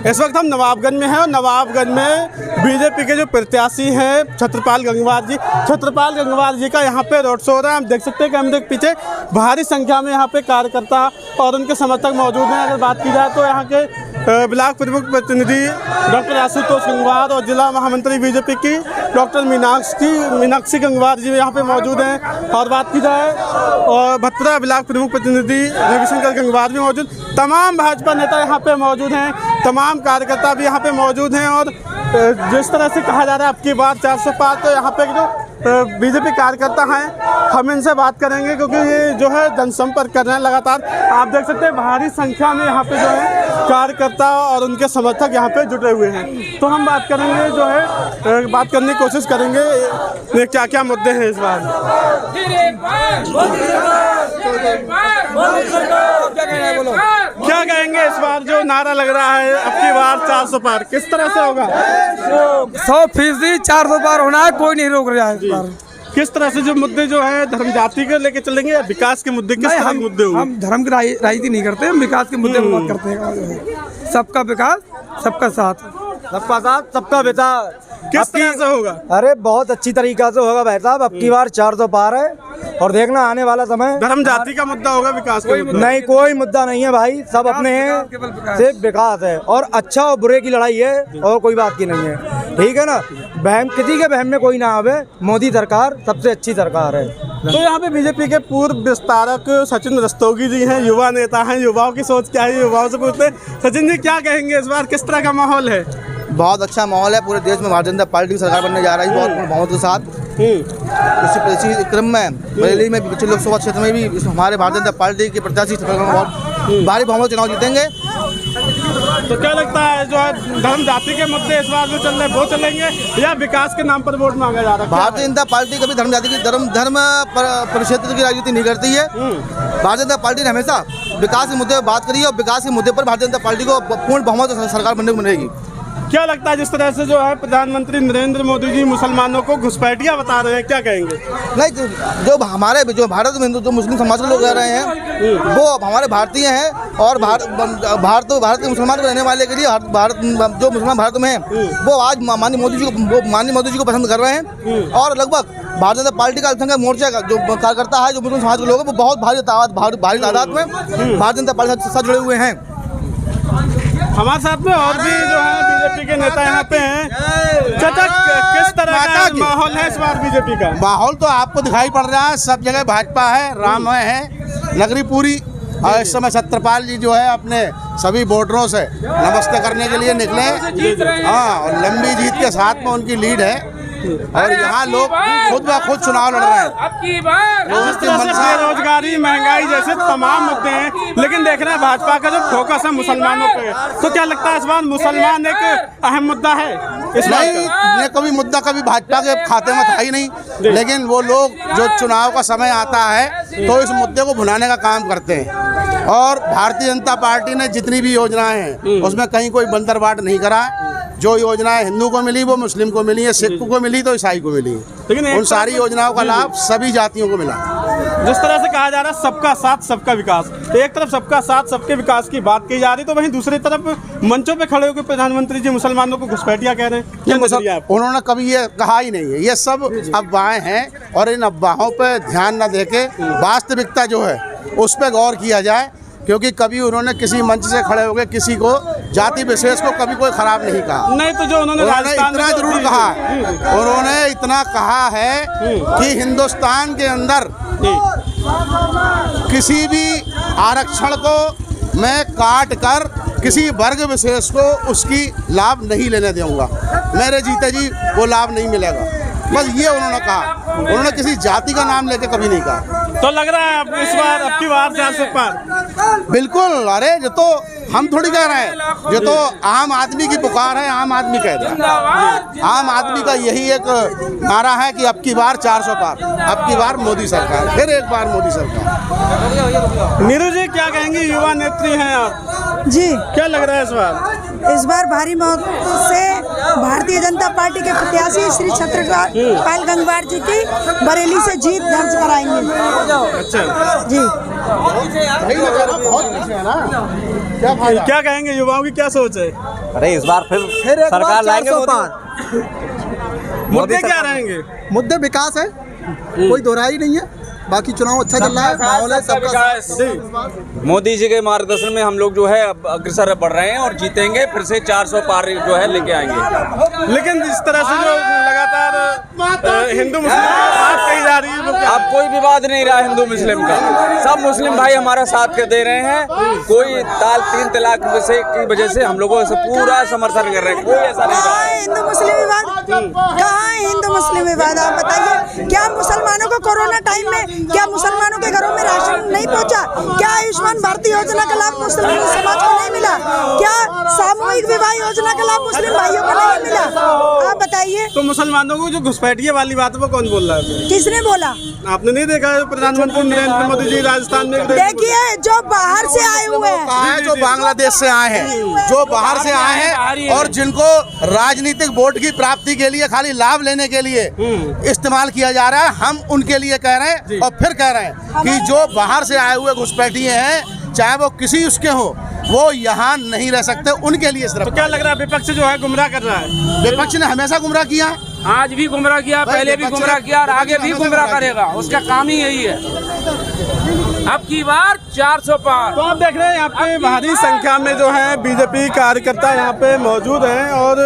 इस वक्त हम नवाबगंज में हैं और नवाबगंज में बीजेपी के जो प्रत्याशी हैं छत्रपाल गंगवार जी का यहाँ पे रोड शो हो रहा है। हम देख सकते हैं कि हम देख पीछे भारी संख्या में यहाँ पे कार्यकर्ता और उनके समर्थक मौजूद हैं। अगर बात की जाए तो यहाँ के ब्लॉक प्रमुख प्रतिनिधि डॉक्टर आशुतोष गंगवार और जिला महामंत्री बीजेपी की डॉक्टर मीनाक्षी गंगवार जी यहाँ पे मौजूद हैं। और बात की जाए और भतरा ब्लॉक प्रमुख प्रतिनिधि रविशंकर गंगवार भी मौजूद, तमाम भाजपा नेता यहाँ पे मौजूद हैं, तमाम कार्यकर्ता भी यहाँ पे मौजूद हैं। और जिस तरह से कहा जा रहा है अब की बार 400 पार, तो यहाँ पे जो बीजेपी कार्यकर्ता हैं हम इनसे बात करेंगे क्योंकि ये जो है जनसंपर्क कर रहे हैं लगातार। आप देख सकते हैं भारी संख्या में यहाँ पे जो है कार्यकर्ता और उनके समर्थक यहाँ पे जुटे हुए हैं। तो हम बात करेंगे जो है बात करने की कोशिश करेंगे क्या क्या मुद्दे हैं इस बार। क्या कहेंगे इस बार जो नारा लग रहा है अब की बार 400 पार, किस तरह से होगा? 100% 400 पार होना है, कोई नहीं रोक रहा है इस बार। किस तरह से जो मुद्दे जो है धर्म जाति के लेके चलेंगे या विकास के मुद्दे, किस तरह के मुद्दे होंगे? हम धर्म की राजनीति नहीं करते, हम विकास के मुद्दे पर बात करते हैं। सबका विकास, सबका साथ, सबका साथ, सबका विकास। किस तरह से होगा? अरे बहुत अच्छी तरीका से होगा भाई साहब। अब की बार 400 पार है और देखना आने वाला समय धर्म जाति का मुद्दा होगा, विकास का मुद्दा नहीं, कोई मुद्दा नहीं है भाई, सब अपने हैं, सिर्फ विकास है और अच्छा और बुरे की लड़ाई है और कोई बात की नहीं है। ठीक है ना, बहम किसी के बहम में कोई ना आवे, मोदी सरकार सबसे अच्छी सरकार है। तो यहाँ पे बीजेपी के पूर्व विस्तारक सचिन रस्तोगी जी हैं, युवा नेता हैं, युवाओं की सोच क्या है युवाओं से पूछते हैं। सचिन जी क्या कहेंगे इस बार, किस तरह का माहौल है? बहुत अच्छा माहौल है, पूरे देश में भारतीय जनता पार्टी की सरकार बनने जा रही है बहुत बहुमत के साथ। इसी क्रम में बरेली में पिछले लोकसभा क्षेत्र में भी हमारे भारतीय जनता पार्टी के प्रत्याशी भारी बहुमत चुनाव जीतेंगे। तो क्या लगता है जो है धर्म जाति के मुद्दे इस बार जो चल रहे हैं वो चलेंगे या विकास के नाम पर वोट मांगा जा रहा है? भारतीय जनता पार्टी कभी धर्म जाति की धर्म परिक्षेत्र की राजनीति नहीं करती है। भारतीय जनता पार्टी ने हमेशा विकास के मुद्दे पर बात करी है और विकास के मुद्दे पर भारतीय जनता पार्टी को पूर्ण बहुमत सरकार बनने को मिलेगी। क्या लगता है जिस तरह से जो है प्रधानमंत्री नरेंद्र मोदी जी मुसलमानों को घुसपैठिया बता रहे हैं, क्या कहेंगे? नहीं, जो भारत में हिंदू जो मुस्लिम समाज के लोग रह रहे हैं वो हमारे भारतीय हैं और भारत के मुसलमान रहने वाले के लिए जो मुसलमान भारत में हैं वो आज माननीय मोदी जी को पसंद कर रहे हैं। और लगभग भारतीय जनता पार्टी का अल्पसंख्यक मोर्चा का जो कार्यकर्ता है, जो मुस्लिम समाज के लोग हैं, वो बहुत भारी तादाद में भारतीय जनता पार्टी के साथ जुड़े हुए हैं। हमारे साथ में और भी जो है बीजेपी के नेता यहाँ पे हैं। चाचा किस तरह का माहौल है इस बार बीजेपी का? माहौल तो आपको दिखाई पड़ रहा है, सब जगह भाजपा है, राममय है, नगरी पूरी। और इस समय छत्रपाल जी जो है अपने सभी वोटरों से नमस्ते करने के लिए निकले। हाँ, और लंबी जीत के साथ में उनकी लीड है और यहाँ लोग खुद ब खुद चुनाव लड़ रहे हैं। बेरोजगारी, महंगाई जैसे तमाम मुद्दे हैं, लेकिन देख रहे हैं भाजपा का जो फोकस है मुसलमानों पे। तो क्या लगता है इस बार मुसलमान एक अहम मुद्दा है? नहीं, कभी मुद्दा कभी भाजपा के खाते में था ही नहीं, लेकिन वो लोग जो चुनाव का समय आता है तो इस मुद्दे को भुनाने का काम करते हैं। और भारतीय जनता पार्टी ने जितनी भी योजनाएं हैं उसमें कहीं कोई बंदरबाट नहीं करा। जो योजनाएं हिंदू को मिली वो मुस्लिम को मिली है, सिख को मिली तो ईसाई को मिली, लेकिन उन सारी योजनाओं का लाभ सभी जातियों को मिला। जिस तरह से कहा जा रहा है सबका साथ सबका विकास, एक तरफ सबका साथ सबके विकास की बात की जा रही, तो वहीं दूसरी तरफ मंचों पे खड़े होकर प्रधानमंत्री जी मुसलमानों को घुसपैठिया कह रहे हैं। उन्होंने कभी ये कहा ही नहीं है, ये सब अफवाहें हैं और इन अफवाहों पर ध्यान न देके वास्तविकता जो है उस पर गौर किया जाए। क्योंकि कभी उन्होंने किसी मंच से खड़े होकर किसी को जाति विशेष को कभी कोई खराब नहीं कहा। नहीं, तो जो उन्होंने इतना जरूर कहा, उन्होंने इतना कहा है कि हिंदुस्तान के अंदर किसी भी आरक्षण को मैं काट कर किसी वर्ग विशेष को उसकी लाभ नहीं लेने दूंगा, मेरे जीते जी वो लाभ नहीं मिलेगा। बस ये उन्होंने कहा, उन्होंने किसी जाति का नाम लेके कभी नहीं कहा। तो लग रहा है अब इस बार अब की बार 400 पार? बिल्कुल। अरे जो तो हम थोड़ी कह रहे हैं, ये तो आम आदमी की पुकार है, आम आदमी कह रहा है। आम आदमी का यही एक नारा है कि अब की बार 400 पार, अब की बार मोदी सरकार, फिर एक बार मोदी सरकार। नीरू जी क्या कहेंगी, युवा नेत्री हैं आप, जी क्या लग रहा है इस बार? भारी मत से भारतीय जनता पार्टी के प्रत्याशी श्री छत्रपाल गंगवार जी की बरेली से जीत दर्ज कराएंगे। अच्छा जी क्या कहेंगे, युवाओं की क्या सोच है? अरे इस बार फिर सरकार लाएंगे मुद्दे क्या रहेंगे? मुद्दे विकास है, कोई दोहराई नहीं है। बाकी चुनाव अच्छा चल रहा है, माहौल है सबका। मोदी जी के मार्गदर्शन में हम लोग जो है अब अग्रसर बढ़ रहे हैं और जीतेंगे, फिर से 400 पार जो है लेके आएंगे। लेकिन जिस तरह से जो लगातार हिंदू मुस्लिम की बात कही जा रही है, वो क्या? अब कोई विवाद नहीं रहा हिंदू मुस्लिम का, सब मुस्लिम भाई हमारा साथ के दे रहे हैं। कोई 3 तलाक की वजह से हम लोगों से पूरा समर्थन कर रहे हैं, कोई ऐसा नहीं रहा है। हिंदू मुस्लिम विवाद कहाँ है? हिंदू मुस्लिम विवाद आप बताइए। क्या मुसलमानों को कोरोना टाइम में क्या मुसलमानों के घरों में राशन नहीं पहुंचा? क्या आयुष्मान भारत योजना का लाभ मुस्लिम समाज को नहीं मिला? क्या सामूहिक विवाह योजना का लाभ मुस्लिम भाइयों को नहीं मिला? आप बताइए। तो मुसलमानों को जो घुसपैठिए वाली बात है वो कौन बोल रहा है? किसने बोला? आपने नहीं देखा प्रधानमंत्री नरेंद्र मोदी जी राजस्थान में? देखिए, जो बाहर से आए हुए हैं, जो बांग्लादेश से आए हैं, जो बाहर से आए हैं और जिनको राजनीतिक वोट की प्राप्ति के लिए खाली लाभ लेने के लिए इस्तेमाल किया जा रहा है, हम उनके लिए कह रहे हैं और फिर कह रहे हैं कि जो बाहर से आए हुए घुसपैठिए हैं, चाहे वो किसी उसके हो, वो यहाँ नहीं रह सकते, उनके लिए सिर्फ। तो क्या लग रहा है विपक्ष जो है गुमराह कर रहा है? विपक्ष ने हमेशा गुमराह किया है, आज भी गुमराह किया, पहले भी गुमराह किया और आगे भी गुमराह करेगा, उसका काम ही यही है। अब की बार 400 पार। तो आप देख रहे हैं यहाँ पे भारी संख्या में जो है बीजेपी कार्यकर्ता यहाँ पे मौजूद हैं और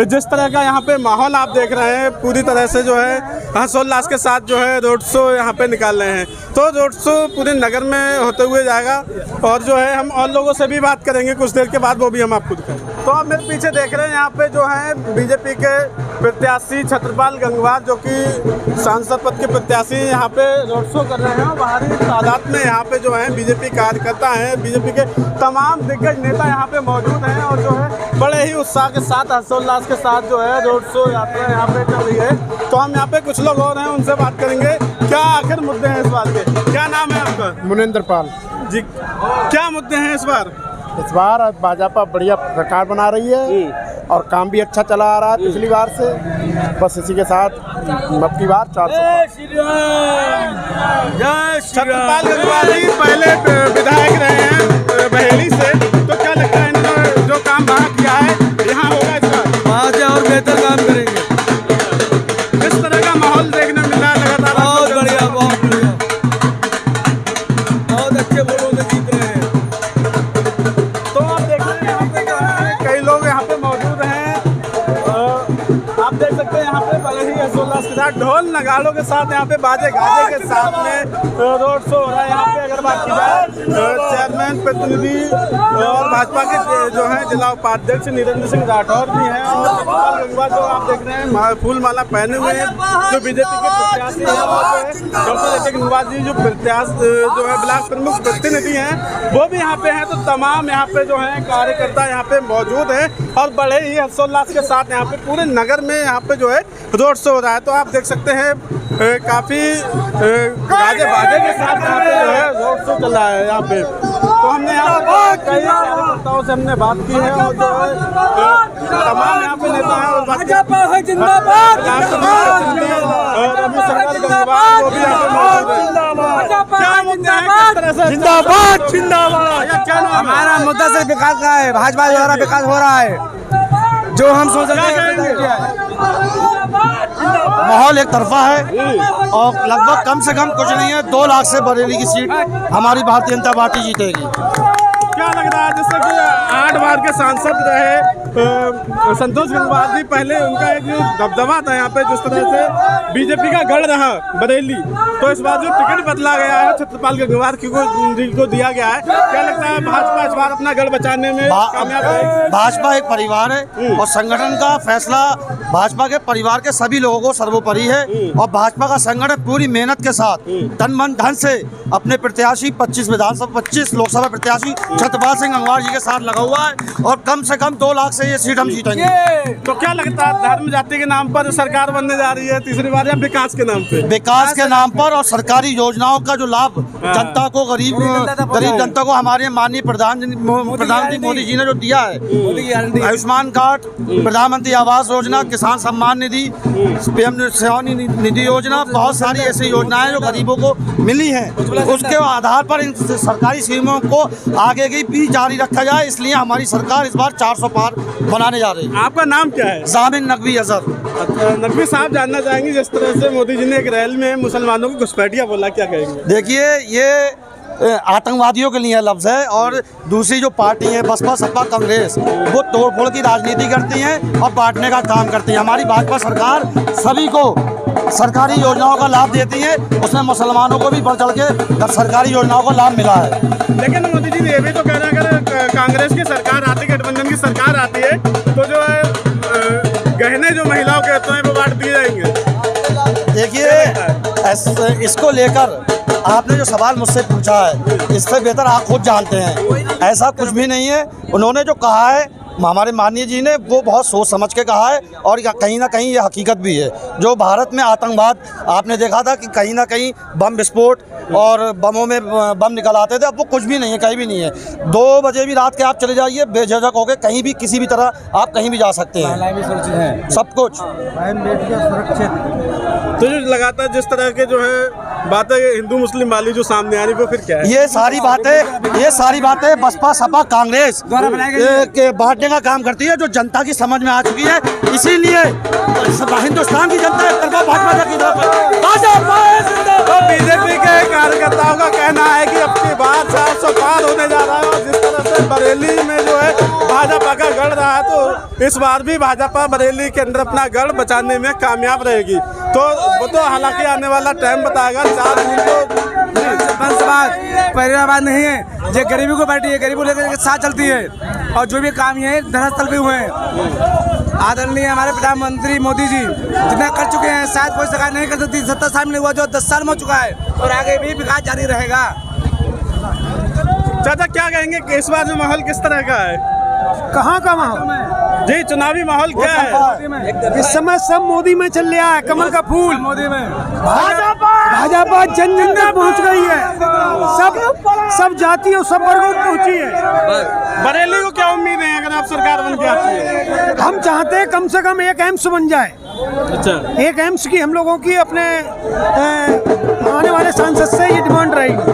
जिस तरह का यहाँ पे माहौल आप देख रहे हैं, पूरी तरह से जो है हर्षोल्लास के साथ जो है रोड शो यहाँ पे निकाल रहे हैं। तो रोड शो पूरे नगर में होते हुए जाएगा और जो है हम और लोगों से भी बात करेंगे कुछ देर के बाद, वो भी हम आपको दिखाएंगे। तो आप मेरे पीछे देख रहे हैं यहाँ पे जो है बीजेपी के प्रत्याशी छत्रपाल गंगवार, जो कि सांसद पद के प्रत्याशी यहाँ पे रोड शो कर रहे हैं। भारी तादाद में यहाँ पे जो है बीजेपी कार्यकर्ता हैं, बीजेपी के तमाम दिग्गज नेता यहाँ पे मौजूद हैं और जो है बड़े ही उत्साह के साथ, हर्षोल्लास के साथ जो है रोड शो यात्रा यहाँ पे चल रही है। तो हम यहाँ पे कुछ लोग और हैं, उनसे बात करेंगे क्या आखिर मुद्दे हैं इस बार के। क्या नाम है आपका? मुनिंदर पाल जी, क्या मुद्दे हैं इस बार? इस बार भाजपा बढ़िया सरकार बना रही है और काम भी अच्छा चला आ रहा है पिछली बार से। बस इसी के साथ अब की बार 400। छत्रपाल गंगवार जी पहले विधायक रहे हैं बहेली से, तो क्या लगता है इन्होंने जो काम वहाँ किया है यहाँ होगा इस बार? वहाँ से और बेहतर काम करेंगे। किस तरह का माहौल देखने मिल रहा है लगातार? बहुत बढ़िया, बहुत बढ़िया, बहुत अच्छे वोटों से जीत रहे हैं। तो आप देख रहे हैं यहाँ पे जो है कई लोग यहाँ पे मौजूद हैं। आप देख सकते हैं यहाँ पे बड़े ही हर्षोल्लास के साथ, ढोल नगाड़ों के साथ, यहाँ पे बाजे गाजे के साथ में रोड शो हो रहा है। यहाँ पे अगर बात की जाए चेयरमैन प्रतिनिधि और भाजपा के जो है जिला उपाध्यक्ष निरंजन सिंह राठौर भी हैं और छत्रपाल गंगवार जो आप देख रहे हैं फूल माला पहने हुए हैं, जो बीजेपी के प्रत्याशी हैं, वो जो है डॉक्टर गंगवार जी जो प्रत्याशी जो है ब्लॉक प्रमुख प्रतिनिधि हैं, वो भी यहाँ पे हैं। तो तमाम यहाँ पे जो है कार्यकर्ता यहाँ पे मौजूद हैं और बड़े ही हर्षोल्लास के साथ यहाँ पे पूरे नगर में यहाँ पे जो है रोड शो हो रहा है। तो आप देख सकते हैं काफ़ी गाजे बाजे के साथ यहाँ पे जो है रोड शो चल रहा है यहाँ पे। तो हमने यहाँ पे कई कार्यकर्ताओं से हमने बात की है और जो है तमाम यहाँ पे नेता हैं और भाजपा है जिंदाबाद, रविशंकर गंगवार वो भी यहाँ पे मौजूद है। क्या मुद्दा है, किस तरह से? जिंदाबाद जिंदाबाद। क्या नाम है? हमारा मुद्दा सिर्फ विकास का है, भाजपा द्वारा विकास हो रहा है जो हम सोच रहे हैं। माहौल एक तरफा है और लगभग कम से कम कुछ नहीं है, 2 लाख से बरेली की सीट हमारी भारतीय जनता पार्टी जीतेगी। क्या लग रहा है, जैसे कि 8 बार के सांसद रहे संतोष गंगवार जी पहले उनका एक जो दबदबा था यहाँ पे, जिस तरह से बीजेपी का गढ़ रहा बरेली, तो इस बार जो टिकट बदला गया है छत्रपाल गंगवार को दिया गया है, क्या लगता है भाजपा इस बार अपना गढ़ बचाने में कामयाब है? भाजपा एक परिवार है और संगठन का फैसला भाजपा के परिवार के सभी लोगों को सर्वोपरि है। और भाजपा का संगठन पूरी मेहनत के साथ तन मन धन से अपने प्रत्याशी 25 लोकसभा प्रत्याशी छत्रपाल सिंह गंगवार जी के साथ लगा हुआ है और कम से कम 2 लाख से ये सीट हम जीतेंगे। तो क्या लगता है धर्म जाति के नाम पर सरकार बनने जा रही है तीसरी बार, या विकास के नाम पे? विकास के नाम पर और सरकारी योजनाओं का जो लाभ जनता को, गरीब जनता को हमारे माननीय प्रधानमंत्री मोदी जी ने जो दिया है, आयुष्मान कार्ड, प्रधानमंत्री आवास योजना, किसान सम्मान निधि, पीएम सेवानी निधि योजना, बहुत सारी ऐसी योजनाएं जो गरीबों को मिली हैं, उसके आधार पर इन सरकारी स्कीमों को आगे भी जारी रखा जाए। इसलिए हमारी सरकार इस बार 400 पार बनाने जा रही है। आपका नाम क्या है? जामिन नकवी अजहर। नकवी साहब, जानना चाहेंगे जिस तरह से मोदी जी ने एक रैली में मुसलमानों को घुसपैठिया बोला, क्या कहेंगे? देखिए, ये आतंकवादियों के लिए लफ्ज़ है और दूसरी जो पार्टी है बसपा सपा कांग्रेस, वो तोड़फोड़ की राजनीति करती हैं और बांटने का काम करती है। हमारी भाजपा सरकार सभी को सरकारी योजनाओं का लाभ देती है, उसमें मुसलमानों को भी बढ़ चढ़ के सरकारी योजनाओं का लाभ मिला है। लेकिन मोदी जी ये भी तो कह रहे हैं अगर कांग्रेस की सरकार आती, गठबंधन की सरकार आती है, तो जो है गहने जो महिलाओं के होते हैं वो बांट दिए जाएंगे। देखिए, इसको लेकर आपने जो सवाल मुझसे पूछा है, इससे बेहतर आप खुद जानते हैं, ऐसा कुछ भी नहीं है। उन्होंने जो कहा है हमारे माननीय जी ने, वो बहुत सोच समझ के कहा है और कहीं ना कहीं ये हकीकत भी है। जो भारत में आतंकवाद आपने देखा था कि कहीं ना कहीं बम विस्फोट और बमों में बम निकल आते थे, अब वो कुछ भी नहीं है, कहीं भी नहीं है। 2 बजे भी रात के आप चले जाइए, बेझिझक होकर कहीं भी किसी भी तरह आप कहीं भी जा सकते हैं, सब कुछ तो जो लगातार जिस तरह के जो है बातें हिंदू मुस्लिम वाली जो सामने आ रही, वो फिर क्या है? ये सारी बातें बसपा सपा कांग्रेस के बांटने का काम करती है, जो जनता की समझ में आ चुकी है। इसीलिए हिंदुस्तान की जनता भाजपा की तो बीजेपी के कार्यकर्ताओं का कहना है कि अब की बार 400 पार होने जा रहा है और जिस तरह से बरेली में जो है भाजपा का गढ़ रहा है, तो इस बार भी भाजपा बरेली के अंदर अपना गढ़ बचाने में कामयाब रहेगी। तो वो तो हालांकि आने वाला टाइम बताएगा। 4 जून को परिवारवाद नहीं है, जो गरीबी को बैठी है, गरीबों लेकर साथ चलती है और जो भी काम है धरातल पे हुए हैं। आदरणीय हमारे प्रधानमंत्री मोदी जी जितना कर चुके हैं, शायद कोई सरकार नहीं कर सकती। 70 साल में हुआ जो 10 साल में हो चुका है और आगे भी विकास जारी रहेगा। चाचा, क्या कहेंगे कि इस बार जो माहौल किस तरह का है? कहाँ का माहौल जी, चुनावी माहौल क्या है? इस समय सब मोदी में चल रहा है, कमल का फूल मोदी में। भाजपा जन जन तक पहुँच गई है, सब जाति और सब वर्गों तक पहुँची है। बरेली को क्या उम्मीद है अगर आप सरकार बन के आती है? हम चाहते हैं कम से कम एक एम्स बन जाए। अच्छा, एक एम्स की हम लोगों की अपने आने वाले सांसद से ये डिमांड रहेगी।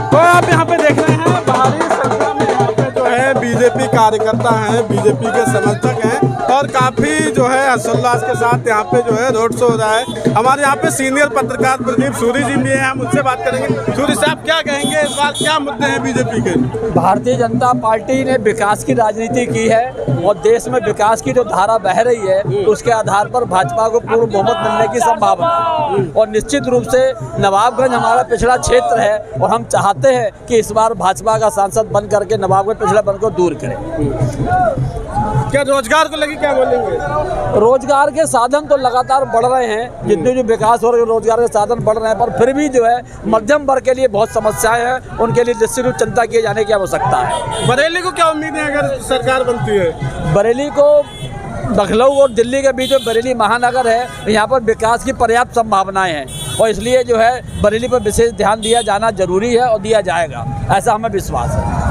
तो आप यहाँ पे देख रहे हैं भारी संख्या में यहाँ पे जो है बीजेपी कार्यकर्ता हैं, बीजेपी के समर्थक हैं और काफ़ी जो है हर्षोल्लास के साथ यहाँ पे जो है रोड शो हो रहा है। हमारे यहाँ पे सीनियर पत्रकार प्रदीप सूरी जी भी हैं, हम उनसे बात करेंगे। सूरी साहब, क्या कहेंगे इस बार क्या मुद्दे हैं बीजेपी के? भारतीय जनता पार्टी ने विकास की राजनीति की है और देश में विकास की जो धारा बह रही है, उसके आधार पर भाजपा को पूर्ण बहुमत मिलने की संभावना है और निश्चित रूप से नवाबगंज हमारा पिछड़ा क्षेत्र है और हम चाहते हैं कि इस बार भाजपा का सांसद बन करके नवाबगंज पिछड़ापन को दूर करें। क्या रोजगार को लेके क्या बोलेंगे? रोजगार के साधन तो लगातार बढ़ रहे हैं, जितने जो विकास हो रहे हैं रोजगार के साधन बढ़ रहे हैं, पर फिर भी जो है मध्यम वर्ग के लिए बहुत समस्याएं हैं, उनके लिए निश्चित रूप चिंता किए जाने की आवश्यकता है। बरेली को क्या उम्मीद है अगर सरकार बनती है? बरेली को लखनऊ और दिल्ली के बीच में बरेली महानगर है, यहाँ पर विकास की पर्याप्त संभावनाएं हैं और इसलिए जो है बरेली पर विशेष ध्यान दिया जाना जरूरी है और दिया जाएगा, ऐसा हमें विश्वास है।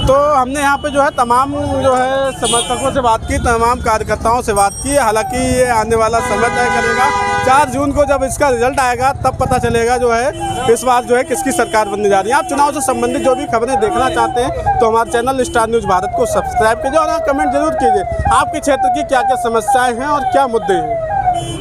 तो हमने यहाँ पे जो है तमाम जो है समर्थकों से बात की, तमाम कार्यकर्ताओं से बात की। हालांकि ये आने वाला समय तय करेगा। 4 जून को जब इसका रिजल्ट आएगा तब पता चलेगा जो है इस बार जो है किसकी सरकार बनने जा रही है। आप चुनाव से संबंधित जो भी खबरें देखना चाहते हैं तो हमारे चैनल स्टार न्यूज़ भारत को सब्सक्राइब कीजिए और कमेंट जरूर कीजिए आपके क्षेत्र की क्या क्या समस्याएँ हैं और क्या मुद्दे हैं।